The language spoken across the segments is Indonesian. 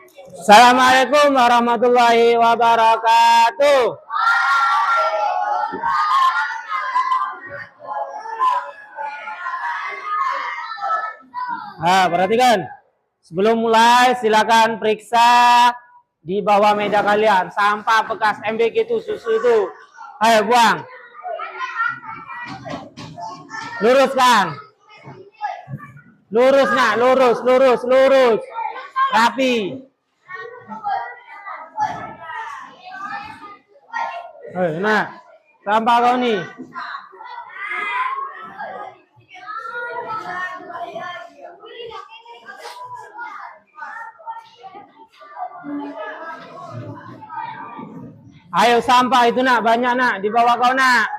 Assalamualaikum warahmatullahi wabarakatuh. Perhatikan. Sebelum mulai, silakan periksa di bawah meja kalian. Sampah bekas MBK itu, susu itu. Ayo buang. Luruskan. Lurus, nak. Lurus. Rapi. Nah, sampah kau nih. Ayo sampah itu nak, banyak nak, di bawah kau nak.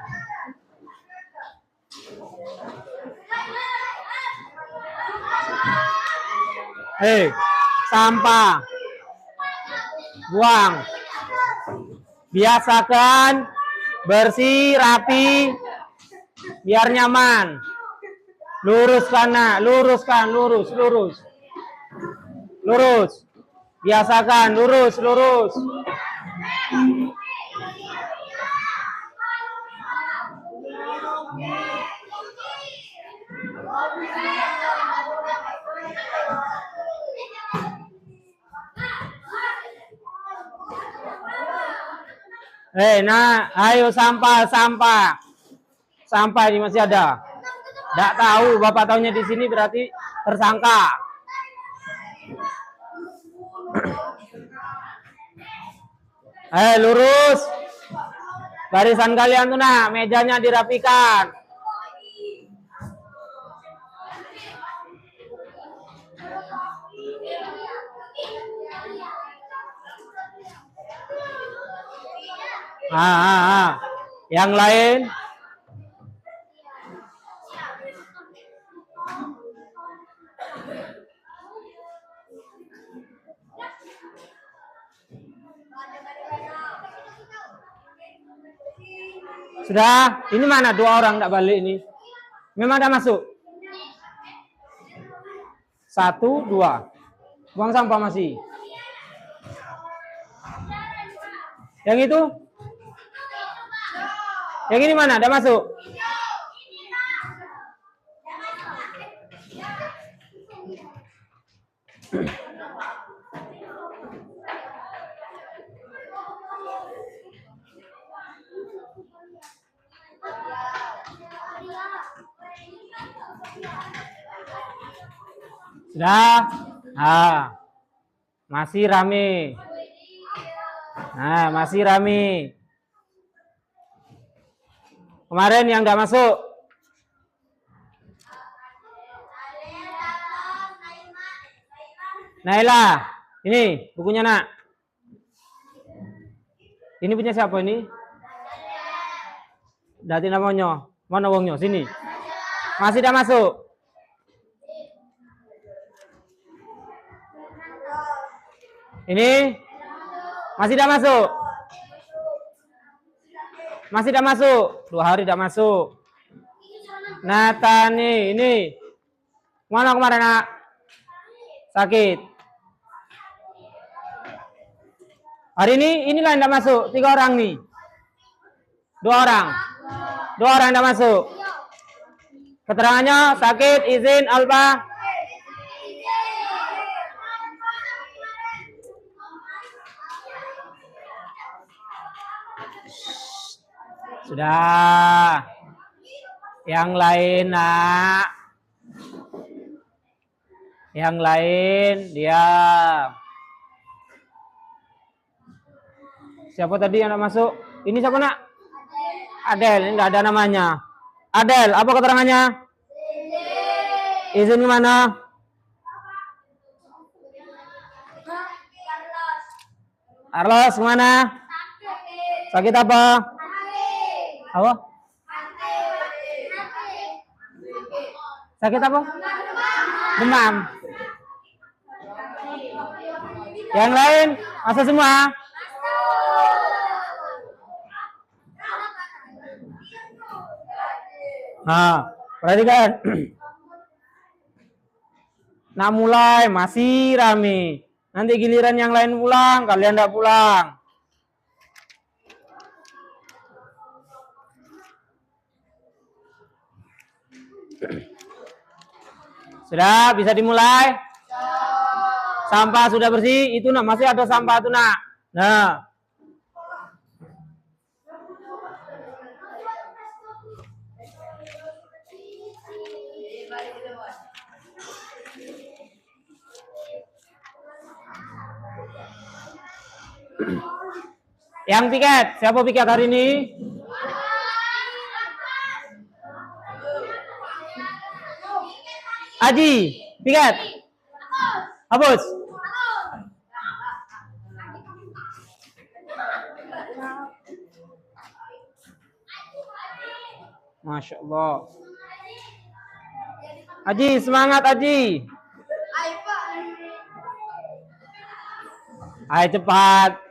Sampah. Buang. Biasakan bersih, rapi, biar nyaman. Luruskan nak, luruskan, lurus. Biasakan, lurus. Nah, ayo sampah. Sampah ini masih ada. Nggak tahu, bapak tahunya di sini berarti tersangka. Lurus. Barisan kalian tuh nak, mejanya dirapikan. Yang lain. Sudah, ini mana 2 orang tidak balik ini? Memang ada masuk? 1, 2. Buang sampah masih. Yang itu? Yang ini mana? Ada masuk? Sudah? Masih rame. Masih rame. Kemarin yang nggak masuk. Naila, ini bukunya nak. Ini punya siapa ini? Dati namanya. Mana wongnya? Sini. Masih tidak masuk. Ini masih tidak masuk. Masih tidak masuk. 2 hari tidak masuk. Natani, ini. Mana kemarin nak? Sakit. Hari ini lain tidak masuk. 3 orang nih. 2 orang. 2 orang tidak masuk. Keterangannya sakit, izin, Alfa. Sudah. Yang lain nak. Yang lain diam. Siapa tadi yang nak masuk? Ini siapa nak? Adel, ini nggak ada namanya. Adel, apa keterangannya? Izin kemana? Carlos kemana? Sakit apa? Apa? Sakit apa? Demam. Yang lain masuk semua? Perhatikan. Nah mulai masih rame. Nanti giliran yang lain pulang, kalian tidak pulang. Sudah bisa dimulai? Sampah sudah bersih? Itu nak masih ada sampah tuh nak. Nah. Yang piket, siapa piket hari ini? Aji, piket. Hapus. Masya Allah. Aji, semangat Aji. Ayo cepat.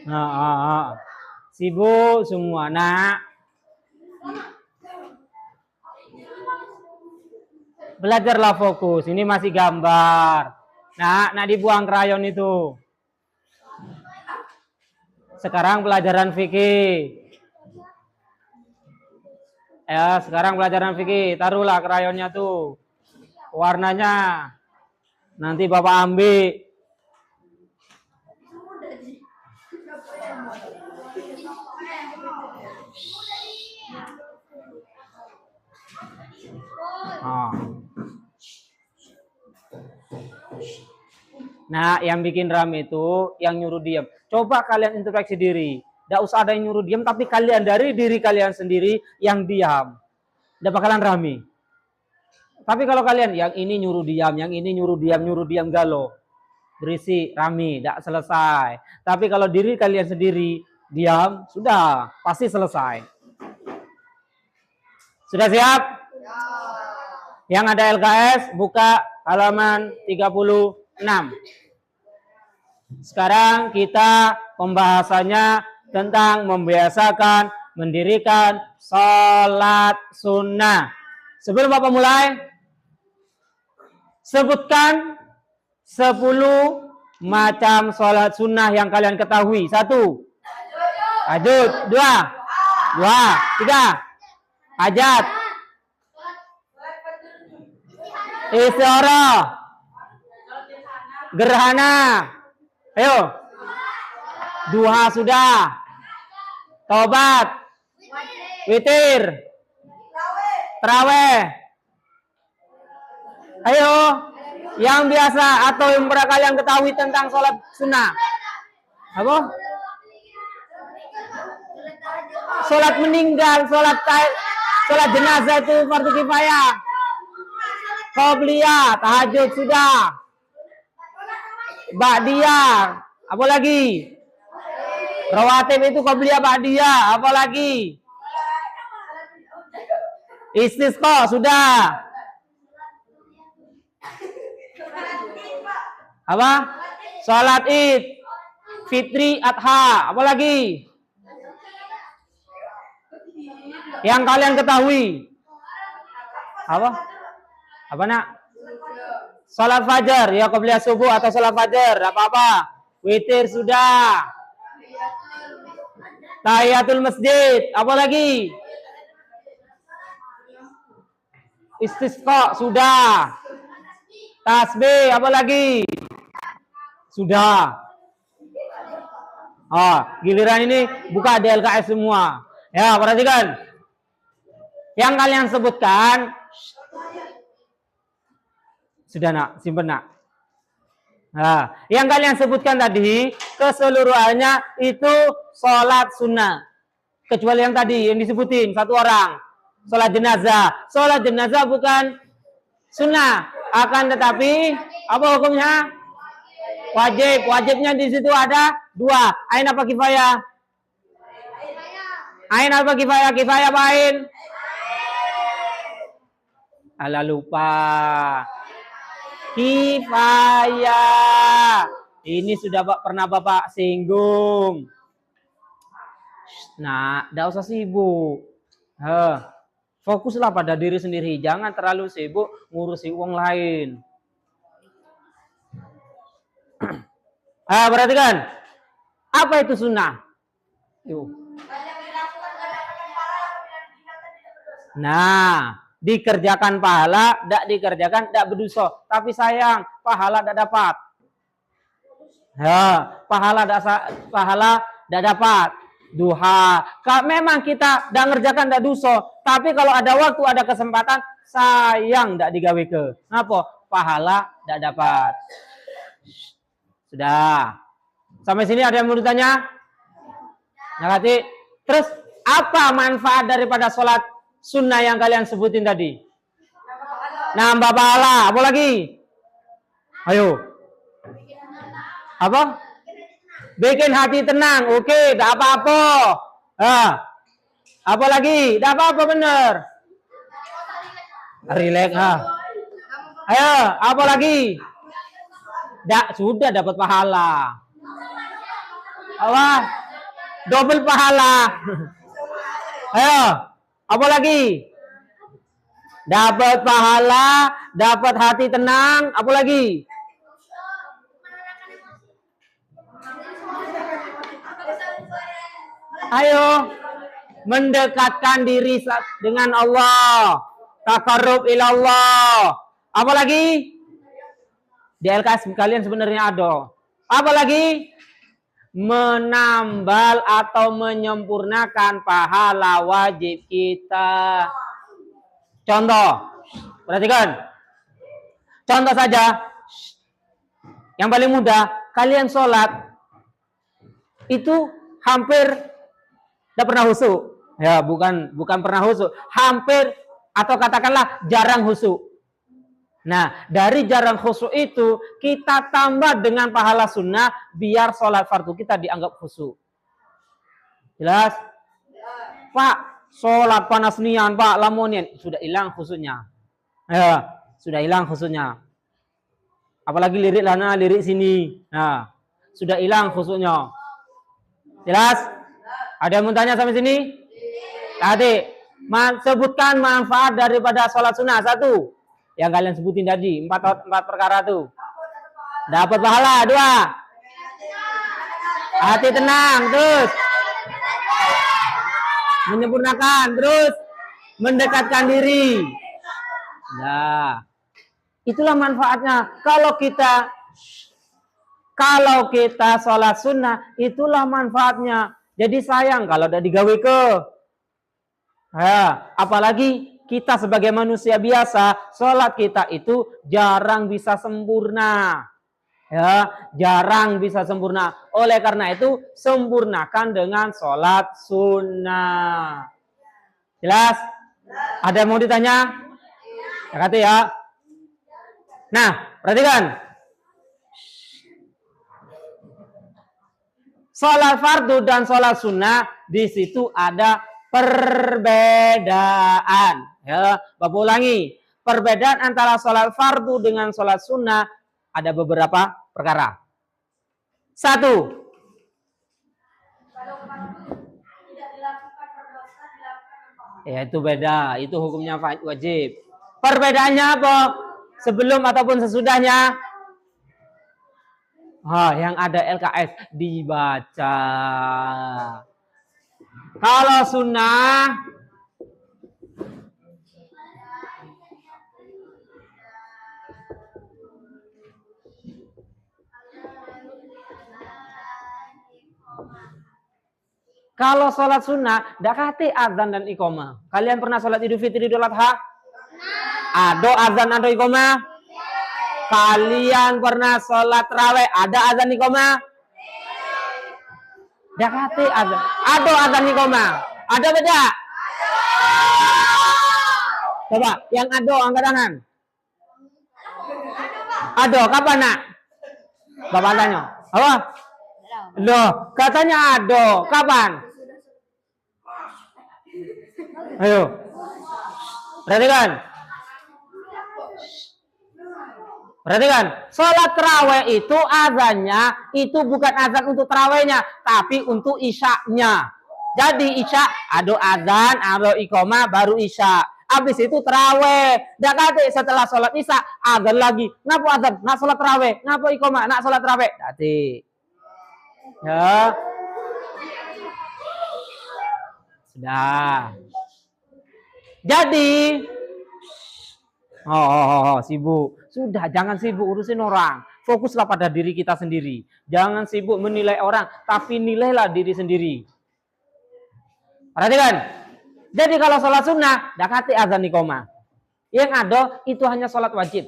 Nah, sibuk semua nak. Belajarlah fokus. Ini masih gambar. Nak dibuang krayon itu. Sekarang pelajaran fikih. Ya, sekarang pelajaran fikih. Taruhlah krayonnya tuh. Warnanya nanti Bapak ambil. Nah, yang bikin rame itu yang nyuruh diam. Coba kalian introspeksi diri. Tidak usah ada yang nyuruh diam, tapi kalian dari diri kalian sendiri yang diam. Tidak bakalan rame. Tapi kalau kalian yang ini nyuruh diam, yang ini nyuruh diam galau. Berisi, rame, tidak selesai. Tapi kalau diri kalian sendiri diam, sudah pasti selesai. Sudah siap? Yang ada LKS buka halaman 36. Sekarang kita pembahasannya tentang membiasakan mendirikan sholat sunnah. Sebelum Bapak mulai, sebutkan 10 macam sholat sunnah yang kalian ketahui. 1. Tahajud. 2. 3. Hajat. Isyarat. Gerhana. Ayo. Duha sudah. Taubat. Witir. Taraweh. Ayo. Yang biasa atau yang pernah kalian ketahui tentang sholat sunnah. Apa? Sholat meninggal, sholat jenazah itu fardu kifayah. Qobliyah, tahajud sudah. Ba'diyah, apa lagi? Rawatib itu qobliyah ba'diyah, apa lagi? Istisqa sudah. Apa? Salat Id, Fitri, Adha, apa lagi? Yang kalian ketahui? Apa? Apa nak? Salat fajar, ya qobliyah subuh atau salat fajar, apa-apa. Witir sudah. Tahiyatul masjid, apa lagi? Istisqa sudah. Tasbih, apa lagi? Sudah. Giliran ini buka DLKS semua. Ya, perhatikan. Yang kalian sebutkan sudah nak, simpen nak. Nah, yang kalian sebutkan tadi keseluruhannya itu sholat sunnah. Kecuali yang tadi yang disebutin satu orang, sholat jenazah. Sholat jenazah bukan sunnah, akan tetapi apa hukumnya? Wajib. Wajibnya di situ ada 2. Ain apa kifayah? Ain apa kifayah? Kifayah apa ain? Alah lupa. Kifayah. Ini sudah pernah Bapak singgung. Nah, tidak usah sibuk. Fokuslah pada diri sendiri, jangan terlalu sibuk ngurusi uang lain. Perhatikan, apa itu sunnah? Yuk. Nah, dikerjakan pahala, tidak dikerjakan tidak berdosa. Tapi sayang, pahala tidak dapat. Pahala tidak dapat. Duha. Memang kita tidak ngerjakan tidak dosa, tapi kalau ada waktu, ada kesempatan, sayang tidak digawe ke. Apa? Pahala tidak dapat. Sudah. Sampai sini ada yang mau ditanya? Nakati. Terus apa manfaat daripada sholat sunnah yang kalian sebutin tadi? Nambah pahala. Apa lagi? Ayo. Apa? Bikin hati tenang. Oke, tidak apa-apa. Apa lagi? Tidak apa-apa, bener. Relax. Ayo, apa lagi? Sudah dapat pahala. Apa? Double pahala. Ayo, apa lagi? Dapat pahala, dapat hati tenang, apa lagi? Ayo, mendekatkan diri dengan Allah, taqarrub ilallah. Apa lagi? Di LKS kalian sebenarnya ada. Apa lagi? Menambal atau menyempurnakan pahala wajib kita. Contoh, perhatikan. Contoh saja, yang paling mudah, kalian sholat itu hampir tidak pernah khusyuk. Ya, bukan pernah khusyuk, hampir atau katakanlah jarang khusyuk. Nah, dari jarang khusyuk itu kita tambah dengan pahala sunnah biar sholat fardu kita dianggap khusyuk. Jelas? Pak, sholat panas nian, Pak, lamonian, sudah hilang khusyuknya. Ya, sudah hilang khusyuknya. Apalagi lirik lana, lirik sini. Nah, sudah hilang khusyuknya. Jelas? Ada yang mau tanya sampai sini? Tadi, sebutkan manfaat daripada sholat sunnah. Satu, yang kalian sebutin tadi, empat perkara tuh. Dapat pahala. Dua, hati tenang. Terus, menyempurnakan. Terus, mendekatkan diri. Nah, itulah manfaatnya. Kalau kita sholat sunnah, itulah manfaatnya. Jadi sayang kalau udah digawe ke. Apalagi kita sebagai manusia biasa, sholat kita itu jarang bisa sempurna. Jarang bisa sempurna. Oleh karena itu, sempurnakan dengan sholat sunnah. Jelas? Ada yang mau ditanya? Kata ya. Nah, perhatikan. Sholat fardu dan sholat sunnah di situ ada perbedaan. Ya, Bapak ulangi. Perbedaan antara sholat fardu dengan sholat sunnah ada beberapa perkara. Satu. Ya, itu beda. Itu hukumnya wajib. Perbedaannya apa? Sebelum ataupun sesudahnya? Yang ada LKS dibaca. Kalau sunnah kalau sholat sunnah tidak kate azan dan iqomah. Kalian pernah sholat Idul Fitri, Idul Adha? Ada azan, ada iqomah? Kalian pernah sholat raweh, ada azan iqomah? Dakati azan. Ada azan iqomah. Ada beda? Coba, yang ada angkat tangan. Ada, kapan nak? Bapak tanya. Apa? Loh, katanya ada. Kapan? Ayo. Perhatikan, sholat terawih itu azannya itu bukan azan untuk terawihnya, tapi untuk isyaknya. Jadi isya ada azan, ada iqomah, baru isya. Habis itu terawih. Dak kate setelah sholat isya azan lagi. Ngapa azan? Nak sholat terawih. Ngapa iqomah? Nak sholat terawih. Dati. Ya. Sudah. Jadi sibuk. Sudah, jangan sibuk urusin orang. Fokuslah pada diri kita sendiri. Jangan sibuk menilai orang, tapi nilailah diri sendiri. Perhatikan. Jadi kalau sholat sunnah, dakati azan iqomah. Yang ada itu hanya sholat wajib.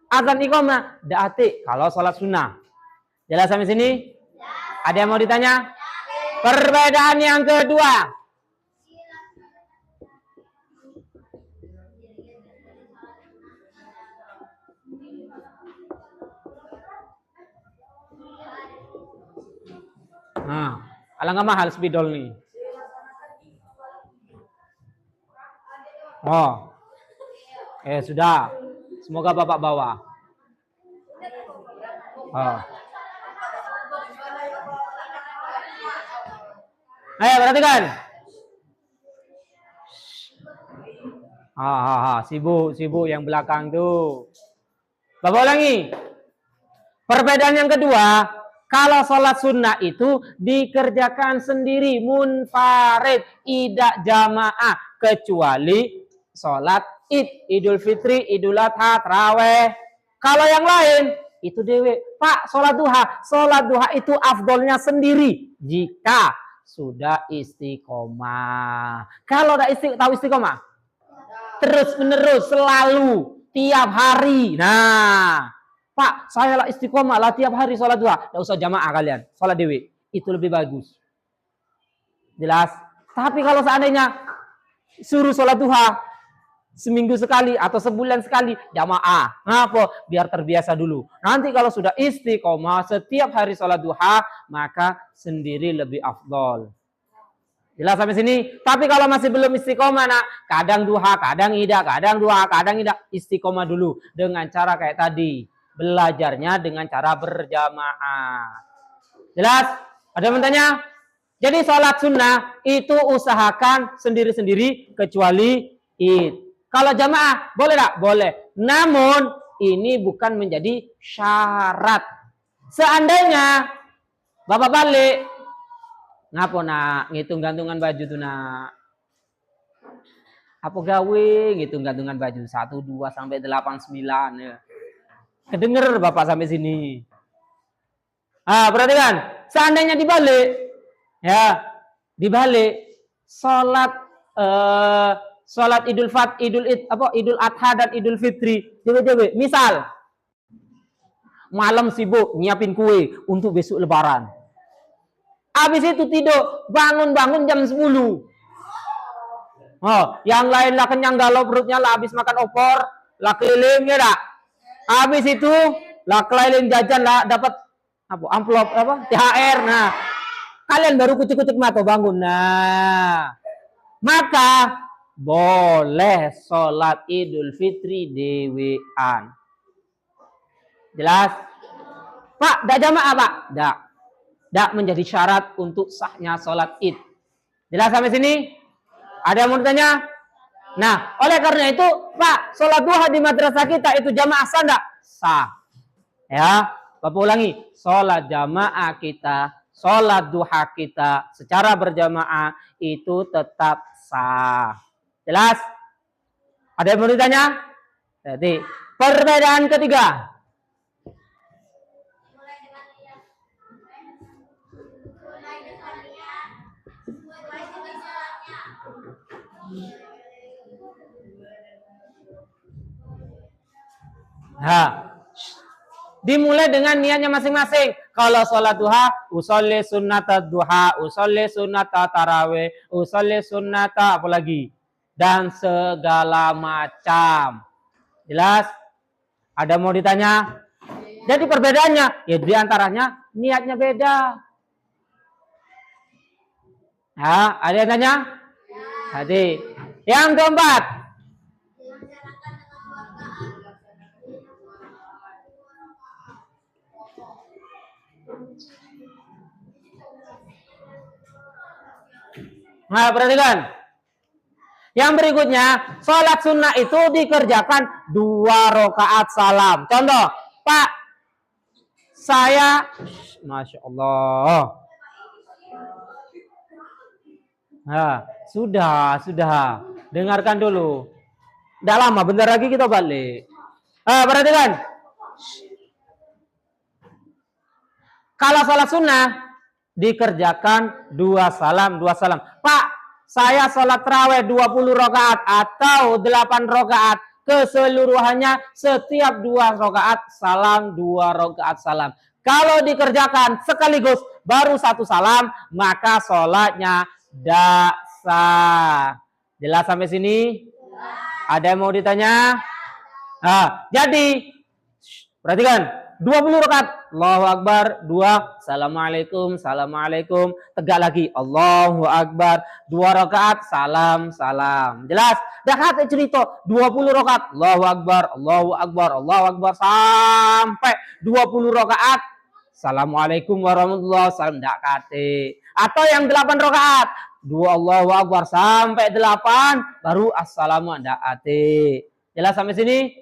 Azan iqomah, dakati kalau sholat sunnah. Jelas sampai sini? Ada yang mau ditanya? Perbedaan yang kedua. Nah, alangkah mahal spidol nih. Oh, sudah. Semoga Bapak bawa. Oh. Ayo perhatikan. Sibuk yang belakang tuh. Bapak ulangi. Perbedaan yang kedua, kalau sholat sunnah itu dikerjakan sendiri, munfarid, tidak jamaah, kecuali sholat id, idul fitri, idul adha, taraweh. Kalau yang lain itu dewe. Pak, sholat duha itu afdolnya sendiri jika sudah istiqomah. Kalau udah tahu istiqomah, terus menerus selalu tiap hari. Nah, Pak, saya lah istiqomah lah tiap hari sholat duha. Tidak usah jamaah kalian, sholat dewi. Itu lebih bagus. Jelas? Tapi kalau seandainya suruh sholat duha seminggu sekali atau sebulan sekali, jamaah. Ngapa? Biar terbiasa dulu. Nanti kalau sudah istiqomah setiap hari sholat duha, maka sendiri lebih afdol. Jelas sampai sini? Tapi kalau masih belum istiqomah, nak, kadang duha, kadang ida, kadang duha, kadang ida, istiqomah dulu dengan cara kayak tadi. Belajarnya dengan cara berjamaah. Jelas? Ada yang bertanya? Jadi sholat sunnah itu usahakan sendiri-sendiri kecuali id. Kalau jamaah boleh tak? Boleh. Namun ini bukan menjadi syarat. Seandainya Bapak balik, ngapo nak ngitung gantungan baju tuh nak? Apa gawe ngitung gantungan baju 1, 2 sampai 8, 9 ya. Kedenger Bapak sampai sini. Perhatikan, seandainya dibalik, ya, dibalik sholat idul adha dan idul fitri, dewe-dewe. Misal, malam sibuk nyiapin kue untuk besok lebaran. Habis itu tidur, bangun jam 10. Yang lain lah kenyang galau perutnya lah habis makan opor, lah keliling ya dak. Habis itu lah keliling jajan lah dapat amplop THR. Nah, kalian baru kucuk-kucuk mata bangun. Nah, maka boleh sholat idul fitri dewean. Jelas? Pak, dak jamaah Pak? Dak menjadi syarat untuk sahnya sholat id. Jelas sampai sini? Ada yang mau ditanya? Nah, oleh karena itu, Pak, sholat duha di madrasah kita itu jamaah sah enggak? Sah. Ya, Bapak ulangi. Sholat jamaah kita, sholat duha kita secara berjamaah itu tetap sah. Jelas? Ada yang mau ditanya? Jadi, perbedaan ketiga. Dimulai dengan niatnya masing-masing. Kalau sholat duha, usolli sunnata duha, usolli sunnata tarawih, usolli sunnata apalagi, dan segala macam. Jelas? Ada mau ditanya? Jadi perbedaannya, ya diantaranya niatnya beda. Ada yang tanya? Jadi, yang keempat. Nah, perhatikan. Yang berikutnya, sholat sunnah itu dikerjakan 2 rakaat salam. Contoh, Pak, saya, Masya Allah. Nah, sudah. Dengarkan dulu. Tidak lama, bentar lagi kita balik. Perhatikan. Kalau sholat sunnah, dikerjakan 2 salam. Pak, saya sholat tarawih 20 rakaat atau 8 rakaat. Keseluruhannya setiap 2 rakaat salam, 2 rakaat salam. Kalau dikerjakan sekaligus baru 1 salam, maka sholatnya tidak sah. Jelas sampai sini? Ada yang mau ditanya? Jadi perhatikan, 20 rakaat, Allahu Akbar, 2, Assalamualaikum, tegak lagi, Allahu Akbar, 2 rakaat, salam. Jelas? Dah kata cerita, 20 rakaat, Allahu Akbar, sampai 20 rakaat, Assalamualaikum warahmatullahi wabarakatuh, dah kata. Atau yang 8 rakaat, 2 Allahu Akbar sampai 8, baru Assalamualaikum, dah kata. Jelas sampai sini?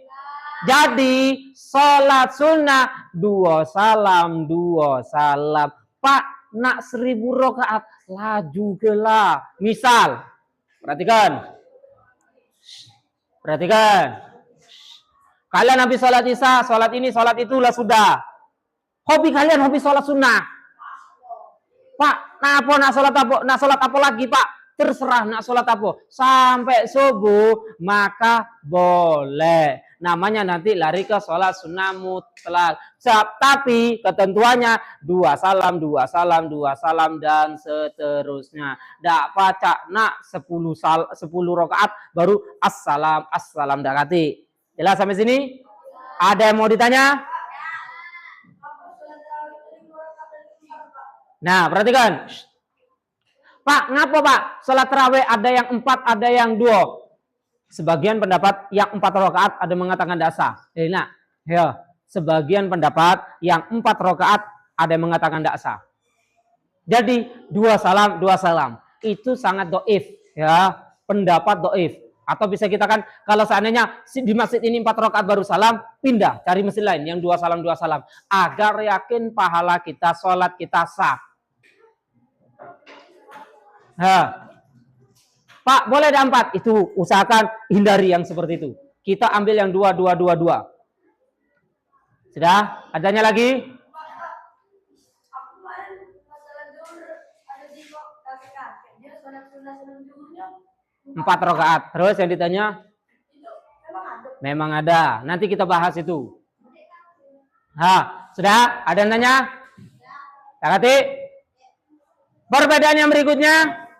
Jadi sholat sunnah 2 salam. Pak, nak 1000 rakaat, laju gelah. Misal, perhatikan. Kalian habis sholat isya, sholat ini, sholat itulah sudah. Hobi kalian hobi sholat sunnah. Pak, nak sholat apa lagi, Pak? Terserah nak sholat apa. Sampai subuh, maka boleh. Namanya nanti lari ke sholat sunnah mutlak. Tapi ketentuannya 2 salam, dan seterusnya. Dak pacak nak 10 rakaat baru assalam dakati. Jelas sampai sini? Ada yang mau ditanya? Nah, perhatikan. Pak, ngapa Pak? Sholat tarawih ada yang 4, ada yang 2. Sebagian pendapat yang 4 rakaat ada mengatakan dasar. Nah, ya. Sebagian pendapat yang 4 rakaat ada yang mengatakan dasar. Jadi 2 salam. Itu sangat doif, ya. Pendapat doif. Atau bisa kita kan kalau seandainya di masjid ini 4 rakaat baru salam, pindah cari masjid lain yang 2 salam. Agar yakin pahala kita, sholat kita sah. Pak, boleh ada 4. Itu usahakan hindari yang seperti itu. Kita ambil yang 2. Sudah? Adanya lagi? 4 rakaat. Terus yang ditanya? Memang ada. Nanti kita bahas itu. Sudah? Ada yang nanya? Takati? Perbedaan yang berikutnya?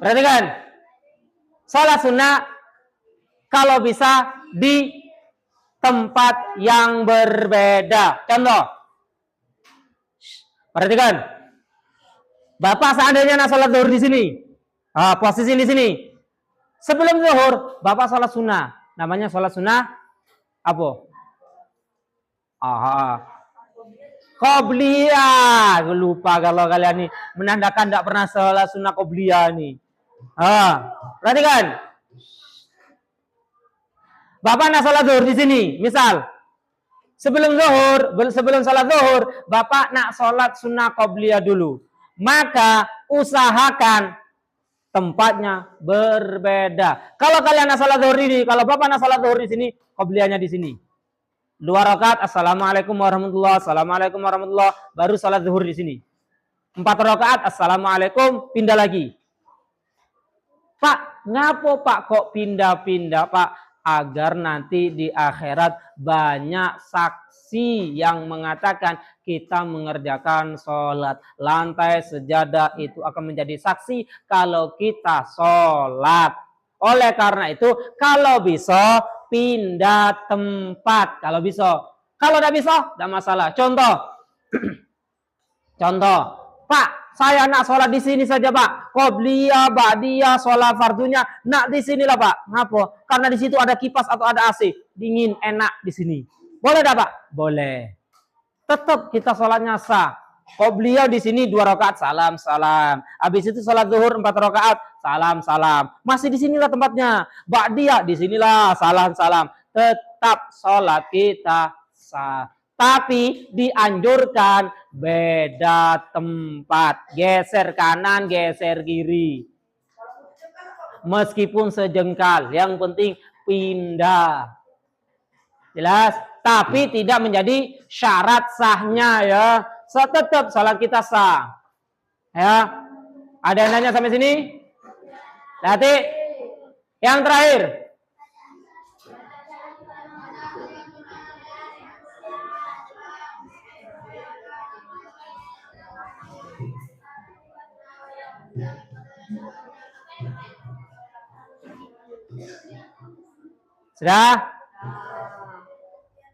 Perhatikan, sholat sunnah kalau bisa di tempat yang berbeda. Contoh, perhatikan, Bapak seandainya nak sholat zuhur di sini, posisi di sini. Sebelum zuhur, Bapak sholat sunnah. Namanya sholat sunnah apa? Qobliyah. Lupa kalau kalian nih menandakan tidak pernah sholat sunnah qobliyah nih. Perhatikan. Bapak nak sholat zuhur di sini, misal sebelum sholat zuhur, Bapak nak sholat sunnah qobliyah dulu. Maka usahakan tempatnya berbeda. Kalau kalian nak sholat zuhur ini, kalau Bapak nak sholat zuhur di sini, qobliyahnya di sini. 2 rakaat, Assalamualaikum warahmatullahi, baru sholat zuhur di sini. 4 rakaat, Assalamualaikum, pindah lagi. Pak, ngapo Pak kok pindah-pindah Pak? Agar nanti di akhirat banyak saksi yang mengatakan kita mengerjakan sholat. Lantai sejadah itu akan menjadi saksi kalau kita sholat. Oleh karena itu, kalau bisa pindah tempat. Kalau bisa. Kalau tidak bisa, tidak masalah. Contoh, Pak, Saya nak sholat di sini saja, Pak. Qobliyah, ba'diyah, sholat fardunya, nak di sinilah, Pak. Ngapa? Karena di situ ada kipas atau ada AC. Dingin, enak di sini. Boleh dah, Pak? Boleh. Tetap kita sholatnya sah. Qobliyah di sini 2 rakaat, salam, salam. Habis itu sholat zuhur 4 rakaat, salam, salam. Masih di sinilah tempatnya. Ba'diyah, di sinilah, salam, salam. Tetap sholat kita sah. Tapi dianjurkan beda tempat. Geser kanan, geser kiri. Meskipun sejengkal. Yang penting pindah. Jelas? Tapi tidak menjadi syarat sahnya ya. Tetap salat kita sah. Ya. Ada yang nanya sampai sini? Nanti yang terakhir. Sudah?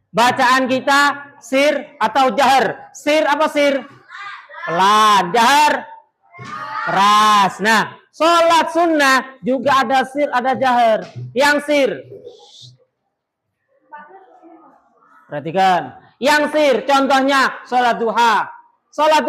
Bacaan kita sir atau jahar? Sir apa sir? Pelan. Jahar? Keras. Nah, sholat sunnah juga ada sir, ada jahar. Yang sir. Perhatikan. Yang sir, contohnya sholat duha. Sholat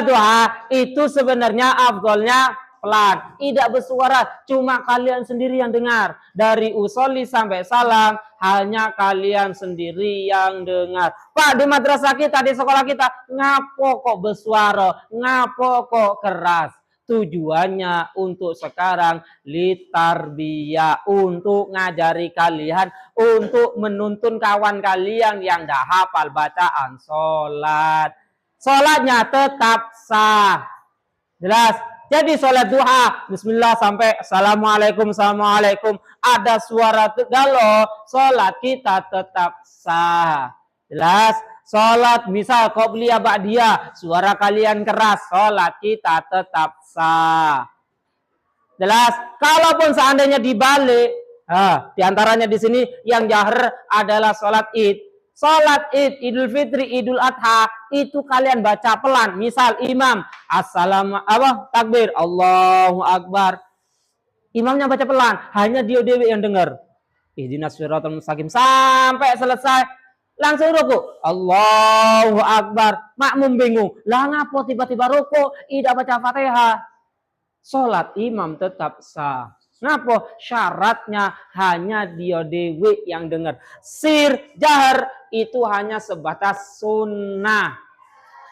duha itu sebenarnya afdolnya pelan, tidak bersuara, cuma kalian sendiri yang dengar. Dari usolli sampai salam, hanya kalian sendiri yang dengar. Pak, di madrasah kita, di sekolah kita, ngapo kok bersuara, ngapo kok keras? Tujuannya untuk sekarang litarbiyah, untuk ngajari kalian, untuk menuntun kawan kalian yang dah hafal bacaan sholat. Sholatnya tetap sah. Jelas? Jadi sholat duha, bismillah sampai assalamualaikum, assalamualaikum. Ada suara galo, sholat kita tetap sah. Jelas? Sholat misal qobliyah ba'diyah, suara kalian keras, sholat kita tetap sah. Jelas? Kalaupun seandainya dibalik, diantaranya di sini yang jahar adalah sholat id. Sholat id, idul fitri, idul adha, itu kalian baca pelan. Misal imam, takbir, Allahu akbar. Imamnya baca pelan, hanya dia dewi yang dengar. Ihdinas siratal mustaqim sampai selesai. Langsung ruku, Allahu akbar. Makmum bingung, lah ngapo tiba-tiba ruku, tidak baca Fatihah. Sholat imam tetap sah. Ngapo? Syaratnya hanya dia dewi yang dengar. Sir, jahar itu hanya sebatas sunnah.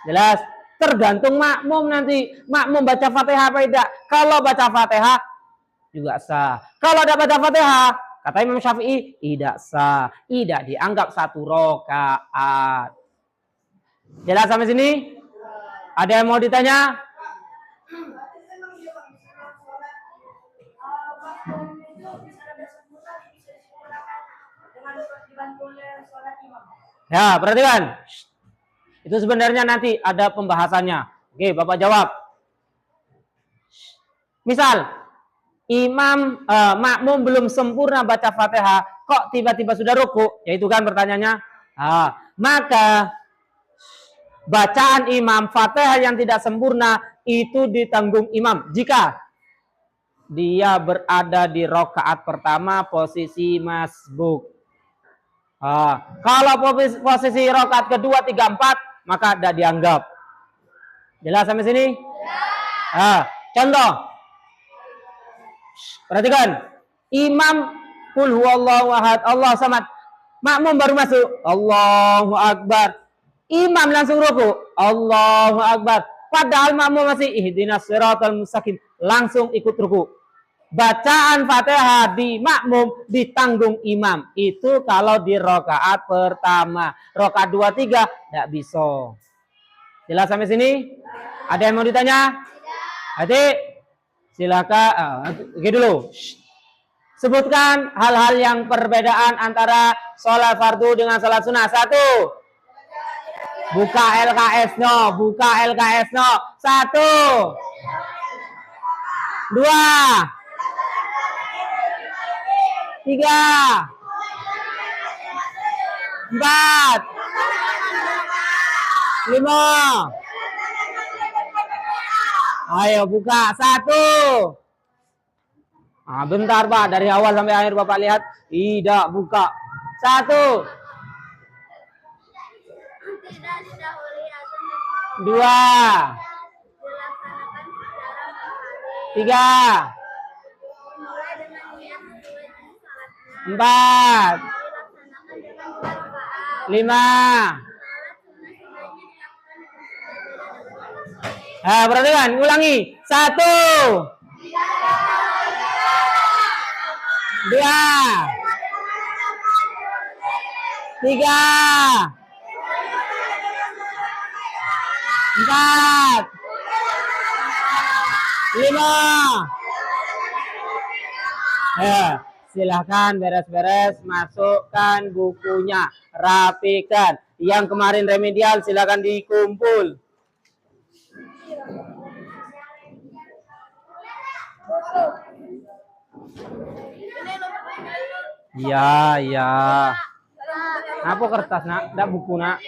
Jelas? Tergantung makmum nanti. Makmum baca Fatihah apa tidak? Kalau baca Fatihah juga sah. Kalau tidak baca Fatihah, kata Imam Syafi'i, tidak sah. Tidak dianggap 1 rakaat. Jelas sampai sini? Ada yang mau ditanya? Ya, perhatikan. Itu sebenarnya nanti ada pembahasannya. Oke, Bapak jawab. Misal, imam makmum belum sempurna baca Fatihah, kok tiba-tiba sudah ruku? Ya itu kan pertanyaannya. Maka bacaan imam Fatihah yang tidak sempurna itu ditanggung imam. Jika dia berada di rakaat pertama posisi masbuk. Kalau posisi rakaat kedua, 3, 4, maka tidak dianggap. Jelas sampai sini? Ya. Contoh. Perhatikan. Imam qul huwallahu ahad, Allah samad. Makmum baru masuk, Allahu akbar. Imam langsung ruku, Allahu akbar. Padahal makmum masih ihdinas siratal mustaqim, langsung ikut ruku. Bacaan Fatihah di makmum ditanggung imam. Itu kalau di rakaat pertama. Rakaat 2, 3 tidak bisa. Jelas sampai sini? Ada yang mau ditanya? Adik, silakan. Oke dulu. Sebutkan hal-hal yang perbedaan antara sholat fardu dengan sholat sunnah. 1. Buka LKS no. 1. 2. 3. 4. 5. 5. Ayo buka 1. Ah, bentar Pak, dari awal sampai akhir Bapak lihat. Tidak buka. 1. 2. 3. 4. 5. Perhatikan, ulangi. 1. 2. 3. 4. 5. Silahkan beres-beres, masukkan bukunya, rapikan. Yang kemarin remedial silahkan dikumpul. Ya, ya. Apa kertas nak? Tidak buku nak?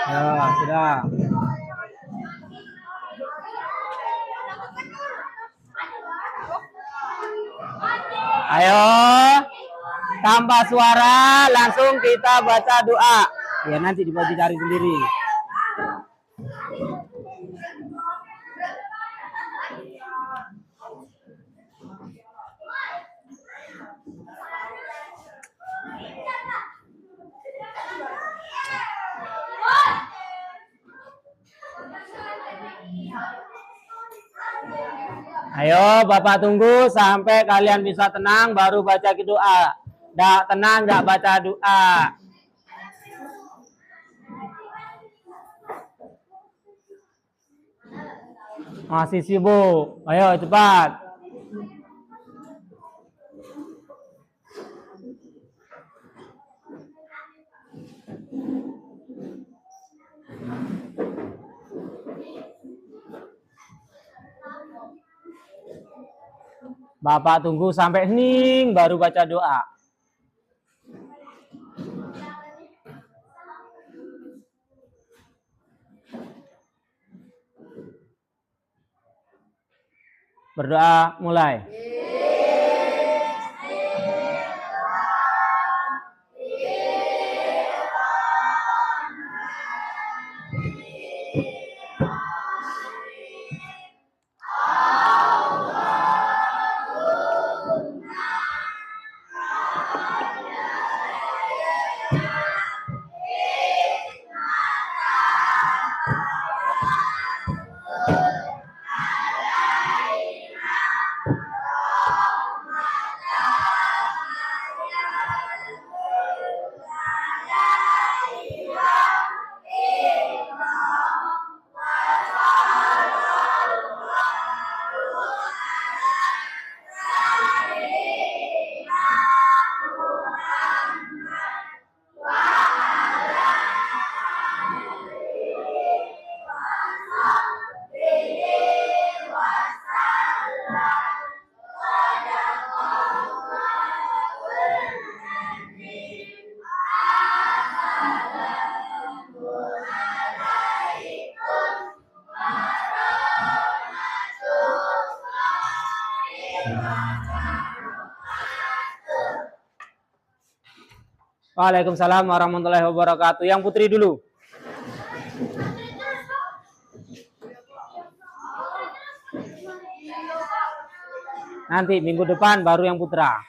Ya, sudah. Ayo, tambah suara, langsung kita baca doa. Ya nanti dibagi cari sendiri. Ayo Bapak tunggu sampai kalian bisa tenang baru baca doa. Nggak tenang nggak baca doa. Masih sibuk. Ayo cepat. Bapak tunggu sampai hening baru baca doa. Berdoa mulai. Waalaikumsalam warahmatullahi wabarakatuh. Yang putri dulu. Nanti minggu depan baru yang putra.